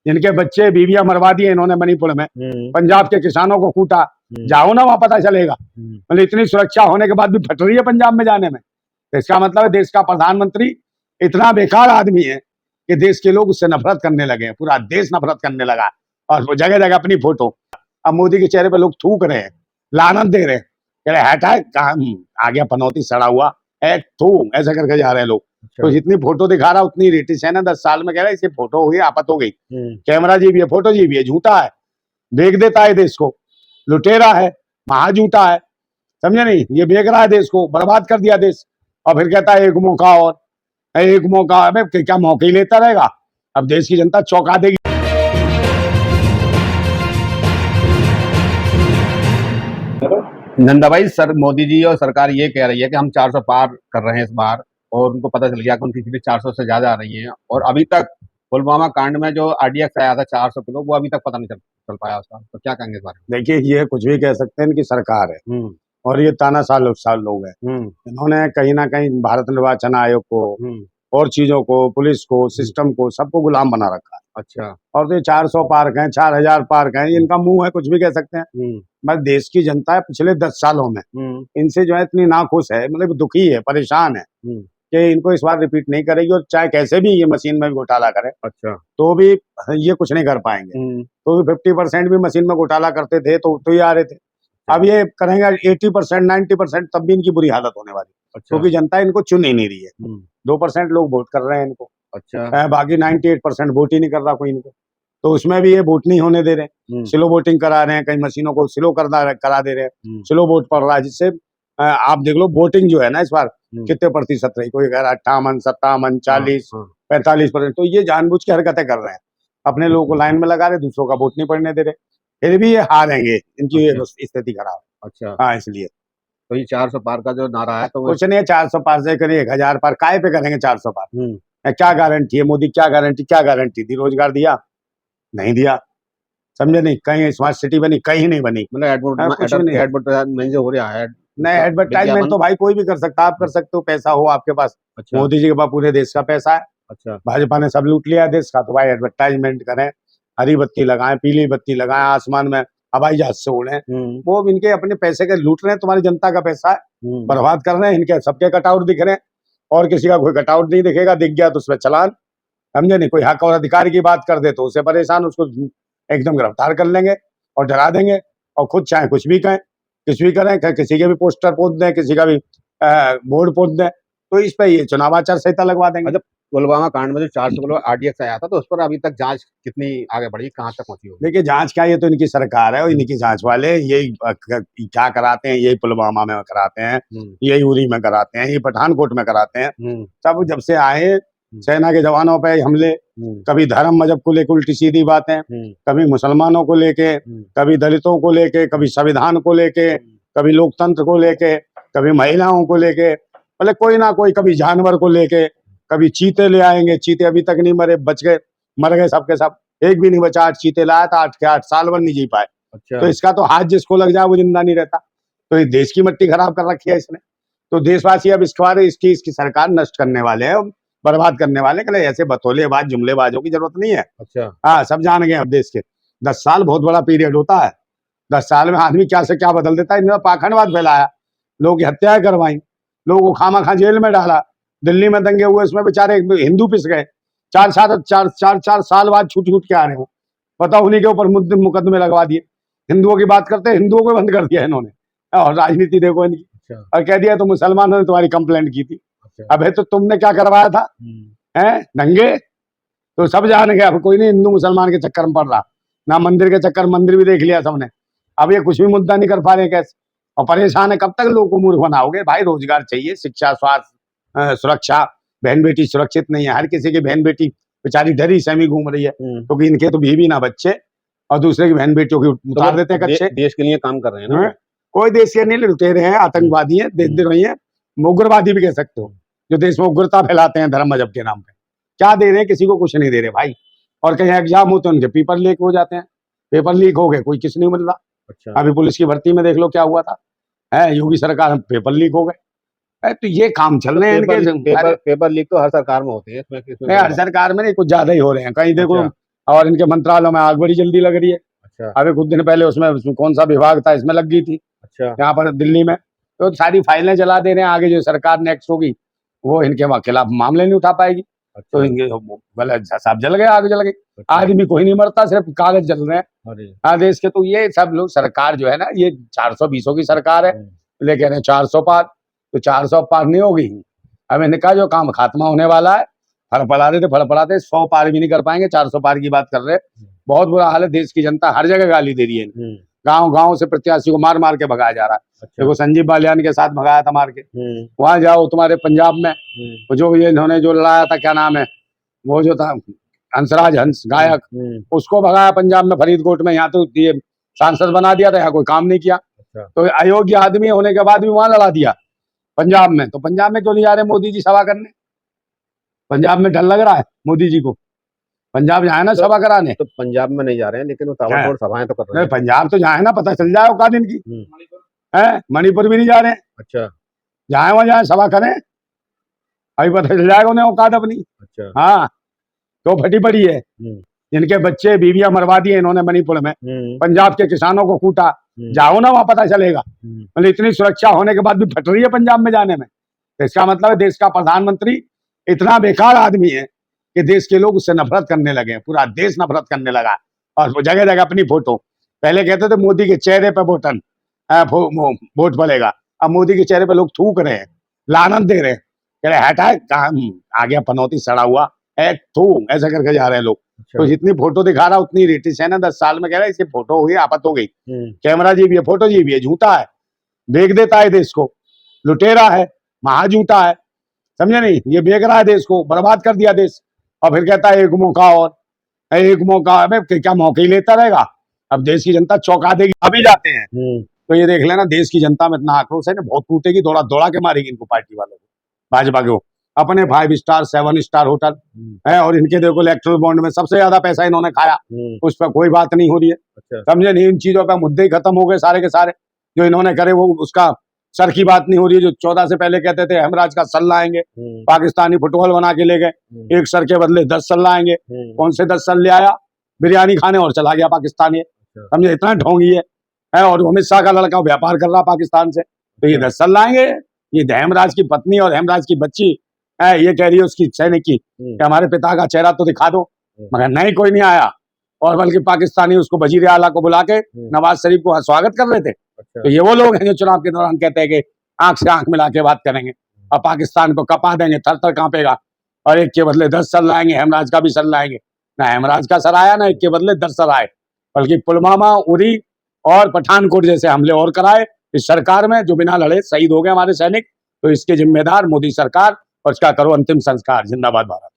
जिनके बच्चे बीवियां मरवा दिए इन्होंने मणिपुर में, पंजाब के किसानों को कूटा, जाओ ना वहां पता चलेगा। मतलब इतनी सुरक्षा होने के बाद भी फट रही है पंजाब में जाने में। तो इसका मतलब है देश का प्रधानमंत्री इतना बेकार आदमी है कि देश के लोग उससे नफरत करने लगे हैं, पूरा देश नफरत करने लगा। और वो जगह जगह अपनी फोटो, अब मोदी के चेहरे पे लोग थूक रहे हैं, लानत दे रहे हैं, कह रहे हटाए कहा आ गया पनौती सड़ा हुआ है, थू ऐसा करके जा रहे हैं लोग। तो जितनी फोटो दिखा रहा उतनी रेटिस है ना, 10 साल में कह रहा है इसे फोटो हुई आफत हो गई। कैमरा जी भी है, फोटो जी भी है, झूठा है, बेच देता है देश को, लुटेरा है, महा झूठा है, समझे नहीं। ये बेच रहा है देश को, बर्बाद कर दिया देश, और फिर कहता है एक मौका और, एक मौका। अबे क्या मौके ही लेता रहेगा, अब देश की जनता चौंका देगी। नंदा भाई, सर मोदी जी और सरकार ये कह रही है कि हम 400 पार कर रहे हैं इस बार, और उनको पता चल गया कि उनकी सीटें 400 से ज्यादा आ रही हैं, और अभी तक पुलवामा कांड में जो आरडीएक्स आया था 400 किलो, वो अभी तक पता नहीं चल पाया उसका। तो क्या कहेंगे इस बारे में? देखिए ये कुछ भी कह सकते हैं, इनकी सरकार है और ये तानाशाह लोग हैं। इन्होंने कहीं ना कहीं भारत निर्वाचन आयोग को और चीजों को, पुलिस को, सिस्टम को, सबको गुलाम बना रखा है। अच्छा। और तो 400 पार्क हैं, 4000 पार्क हैं, इनका मुंह है, कुछ भी कह सकते हैं। बस देश की जनता है पिछले 10 सालों में इनसे जो है इतनी नाखुश है, मतलब दुखी है, परेशान है कि इनको इस बार रिपीट नहीं करेगी, और चाहे कैसे भी ये मशीन में भी घोटाला करे, अच्छा, तो भी ये कुछ नहीं कर पाएंगे। तो भी 50% भी मशीन में घोटाला करते थे तो ये आ रहे थे, अब ये करेंगे 80%, 90%, तब भी इनकी बुरी हालत होने वाली। अच्छा। क्योंकि जनता इनको चुन ही नहीं रही है। 2% लोग वोट कर रहे हैं इनको, अच्छा, बाकी 98% वोट ही नहीं कर रहा कोई इनको। तो उसमें भी ये वोट नहीं होने दे रहे, स्लो वोटिंग करा रहे हैं, कई मशीनों को स्लो करा दे रहे हैं, स्लो वोट पड़ रहा है, जिससे आप देख लो वोटिंग जो है ना इस बार कितने प्रतिशत रही, कोई कह रहा 58, 57, 40, 45%। तो ये जानबूझ के हरकतें कर रहे हैं, अपने लोगों को लाइन में लगा रहे, दूसरों का वोट नहीं पड़ने दे रहे, फिर भी ये हारेंगे, इनकी स्थिति खराब। अच्छा, हाँ, इसलिए तो ये 400 पार का जो नारा है, तो कुछ नहीं है, 400 पार से करिए 1000 पार, काय पे करेंगे 400 पार? क्या गारंटी है मोदी, क्या गारंटी दी? रोजगार दिया? नहीं दिया, समझे नहीं। कहीं स्मार्ट सिटी बनी? कहीं नहीं बनी। मतलब कुछ भी नहीं है। एडवर्टाइजमेंट जो हो रहा है, नहीं, एडवर्टाइजमेंट तो भाई कोई भी कर सकता है, आप कर सकते हो, पैसा हो आपके पास। अच्छा, मोदी जी के पास पूरे देश का पैसा है। अच्छा, भाजपा ने सब लूट लिया देश का, तो भाई एडवर्टाइजमेंट करें, हरी बत्ती लगाएं, पीली बत्ती लगाएं, आसमान में हवाई जहाज से उड़े, वो इनके अपने पैसे के लूट रहे हैं, तुम्हारी जनता का पैसा है, बर्बाद कर रहे हैं। इनके सबके कटआउट दिख रहे हैं, और किसी का कोई कटआउट नहीं दिखेगा, दिख गया तो उसमें चलान, समझे नहीं। कोई हक और अधिकार की बात कर दे तो उसे परेशान, उसको एकदम गिरफ्तार कर लेंगे और डरा देंगे, और खुद चाहे कुछ भी कहें, कुछ भी करें, किसी के भी पोस्टर पोस्ट दें, किसी का भी बोर्ड पोस्ट दें, तो इस पे ये चुनाव आचार संहिता लगवा देंगे। अच्छा, पुलवामा कांड में जो 400 किलो आरडीएक्स आया था, तो उस पर अभी तक जांच कितनी आगे बढ़ी, कहाँ तक पहुंची होगी? देखिए जांच क्या, ये तो इनकी सरकार है और इनकी जांच वाले यही क्या कराते हैं, यही पुलवामा में कराते हैं, यही उरी में कराते हैं, यही पठानकोट में कराते हैं। सब जब से आए सेना के जवानों पे हमले, कभी धर्म मजहब को लेकर उल्टी सीधी बातें, कभी मुसलमानों को लेके, कभी दलितों को लेके, कभी संविधान को लेके, कभी लोकतंत्र को लेके, कभी महिलाओं को लेके, मतलब कोई ना कोई, कभी जानवर को लेके, कभी चीते ले आएंगे, चीते अभी तक नहीं मरे, बच गए, मर गए सबके सब, एक भी नहीं बचा। 8 चीते लाया था, 8 के 8 साल भर नहीं जी पाए। अच्छा। तो इसका तो हाथ जिसको लग जाए वो जिंदा नहीं रहता। तो ये देश की मिट्टी खराब कर रखी है इसने। तो देशवासी अब इसकी सरकार नष्ट करने वाले हैं, बर्बाद करने वाले हैं। ऐसे बतौलेबाज जुमलेबाजों की जरूरत नहीं है। अच्छा, हाँ, सब जान गए अब देश के। 10 साल बहुत बड़ा पीरियड होता है। 10 साल में आदमी क्या से क्या बदल देता है। इन्होंने पाखंडवाद फैलाया, लोगों की हत्याएं करवाई, लोगों को खामा जेल में डाला, दिल्ली में दंगे हुए, उसमें बेचारे हिंदू पिस गए, 4 साल बाद छूट के आ रहे हो, पता उन्हीं के ऊपर मुकदमे लगवा दिए। हिंदुओं की बात करते हैं, हिंदुओं को बंद कर दिया इन्होंने, और राजनीति देखो इनकी। अच्छा, और कह दिया तो मुसलमानों ने तुम्हारी कंप्लेंट की थी। अच्छा। अबे तो तुमने क्या करवाया था, हैं दंगे? तो सब जान गए, अब कोई नहीं हिंदू मुसलमान के चक्कर में पड़ रहा ना, मंदिर के चक्कर, मंदिर भी देख लिया सबने। अब ये कुछ भी मुद्दा नहीं कर पा रहे कैसे, और परेशान है। कब तक लोगों को मूर्ख बनाओगे भाई? रोजगार चाहिए, शिक्षा, स्वास्थ्य, सुरक्षा। बहन बेटी सुरक्षित नहीं है, हर किसी की बहन बेटी बेचारी डरी सहमी घूम रही है, क्योंकि इनके तो बीवी ना बच्चे, और दूसरे की बहन बेटियों की उतार देते हैं कच्चे। देश के लिए काम कर रहे हैं ना। कोई देश के नहीं, लुटेरे हैं, आतंकवादी हैं, देशद्रोही हैं, उग्रवादी भी कह सकते हो, जो देश में उग्रता फैलाते हैं धर्म मजहब के नाम पे। क्या दे रहे हैं? किसी को कुछ नहीं दे रहे भाई। और कहीं एग्जाम हो तो उनके पेपर लीक हो जाते हैं, पेपर लीक हो गए, कोई किस नहीं मिल रहा। अच्छा। अभी पुलिस की भर्ती में देख लो क्या हुआ था, है योगी सरकार में पेपर लीक हो गए। तो ये काम चल रहे हैं इनके। पेपर लीक तो हर सरकार में होते हैं, हर सरकार में नहीं, कुछ ज्यादा ही हो रहे हैं। कहीं देखो और इनके मंत्रालयों में आग बड़ी जल्दी लग रही है। अच्छा अभी कुछ दिन पहले उसमें कौन सा विभाग था, इसमें लग गई थी अच्छा यहाँ पर दिल्ली में। तो सारी फाइलें जला दे रहे हैं, आगे जो सरकार नेक्स्ट होगी वो इनके खिलाफ मामले नहीं उठा पाएगी। तो अच्छा इनके बोले सब जल गए, आग जल गई। अच्छा आदमी कोई नहीं मरता, सिर्फ कागज जल रहे हैं अरे देश के। तो ये सब लोग, सरकार जो है ना, ये 420 की सरकार है, हम्म, लेकिन है 400 पार। तो 400 पार नहीं होगी। अब इनका जो काम खात्मा होने वाला है, फड़फड़ाते 100 पार भी नहीं कर पाएंगे, 400 पार की बात कर रहे हैं। बहुत बुरा हाल है, देश की जनता हर जगह गाली दे रही है। हम्म, गांव गांव से प्रत्याशी को मार मार के भगाया जा रहा है। अच्छा देखो संजीव बालियान के साथ भगाया था मार के। हम्म, वहां जाओ तुम्हारे पंजाब में, हम्म, वो जो ये इन्होंने जो लड़ाया था, क्या नाम है वो जो था, हंसराज हंस गायक, हम्म, उसको भगाया पंजाब में फरीदकोट में। यहाँ तो ये सांसद बना दिया था, यहाँ कोई काम नहीं किया। अच्छा तो अयोग्य आदमी होने के बाद भी वहां लड़ा दिया पंजाब में। तो पंजाब में क्यों नहीं जा रहे मोदी जी सभा करने? पंजाब में डर लग रहा है मोदी जी को? पंजाब जाए ना सभा कराने। तो पंजाब में नहीं जा रहे हैं, लेकिन वो ताबड़तोड़ सभाएं तो कर रहे नहीं, हैं। पंजाब तो जाए ना, पता चल जाए औकात इनकी है। मणिपुर भी नहीं जा रहे हैं, अच्छा जाए वहां जाए सभा करें, अभी पता चल जाएगा उन्हें औकात अपनी। अच्छा हाँ, तो फटी पड़ी है। जिनके बच्चे बीवियां मरवा दिए इन्होंने मणिपुर में, पंजाब के किसानों को कूटा, जाओ ना वहां पता चलेगा। मतलब इतनी सुरक्षा होने के बाद भी फट रही है पंजाब में जाने में। तो इसका मतलब है देश का प्रधानमंत्री इतना बेकार आदमी है कि देश के लोग उससे नफरत करने लगे हैं। पूरा देश नफरत करने लगा। और वो जगह जगह अपनी फोटो, पहले कहते थे मोदी के चेहरे पे वोट पड़ेगा, अब मोदी के चेहरे पे लोग थूक रहे हैं, लानत दे रहे हैं, कह रहे हटाए आ गया पनौती सड़ा हुआ है, थू ऐसा करके जा रहे हैं लोग। तो जितनी फोटो दिखा रहा उतनी रेटिस है ना, 10 साल में कह रहा है इसकी फोटो हो गई, आफत हो गई। कैमरा जी भी है, फोटो जी भी है, झूठा है, बेच देता है देश को, लुटेरा है, महाझूठा है, समझे नहीं? ये बेच रहा है देश को, बर्बाद कर दिया देश। और फिर कहता है एक मौका और, एक मौका। अबे क्या मौके ही लेता रहेगा? अब देश की जनता चौंका देगी, अभी जाते हैं। तो ये देख लेना, देश की जनता में इतना आक्रोश है ना, बहुत टूटेगी, दौड़ा दौड़ा के मारेगी इनको, पार्टी वालों को, भाजपा को। अपने 5 स्टार 7 स्टार होटल है, और इनके देखो इलेक्ट्रल बॉन्ड में सबसे ज्यादा पैसा इन्होंने खाया, उस पर कोई बात नहीं हो रही है। समझे नहीं? इन चीजों पर मुद्दे ही खत्म हो गए सारे के सारे, जो इन्होंने करे वो उसका सर की बात नहीं हो रही है। जो 14 से पहले कहते थे हेमराज का सर लाएंगे, पाकिस्तानी फुटबॉल बना के ले गए, एक सर के बदले 10 सर लाएंगे। कौन से 10 सर ले आया? बिरयानी खाने और चला गया पाकिस्तानी। समझे? इतना ढोंगी है। और अमित शाह का लड़का व्यापार कर रहा पाकिस्तान से, तो ये 10 सर लाएंगे। ये हेमराज की पत्नी और हेमराज की बच्ची है, ये कह रही है उसकी सैनिक की कि हमारे पिता का चेहरा तो दिखा दो, मगर नहीं, कोई नहीं आया। और बल्कि पाकिस्तानी उसको वजीर आला को बुला के नवाज शरीफ को स्वागत कर रहे थे। तो ये वो लोग हैं जो चुनाव के दौरान कहते हैं कि आंख से आंख मिला के बात करेंगे और पाकिस्तान को कपा देंगे, थर थर कांपेगा, और एक के बदले 10 सर लाएंगे, हेमराज का भी सर लाएंगे। ना हेमराज का सर आया, ना एक के बदले 10 सर आए, बल्कि पुलवामा, उरी और पठानकोट जैसे हमले और कराए इस सरकार में, जो बिना लड़े शहीद हो गए हमारे सैनिक। तो इसके जिम्मेदार मोदी सरकार, और इसका करो अंतिम संस्कार। जिंदाबाद भारत।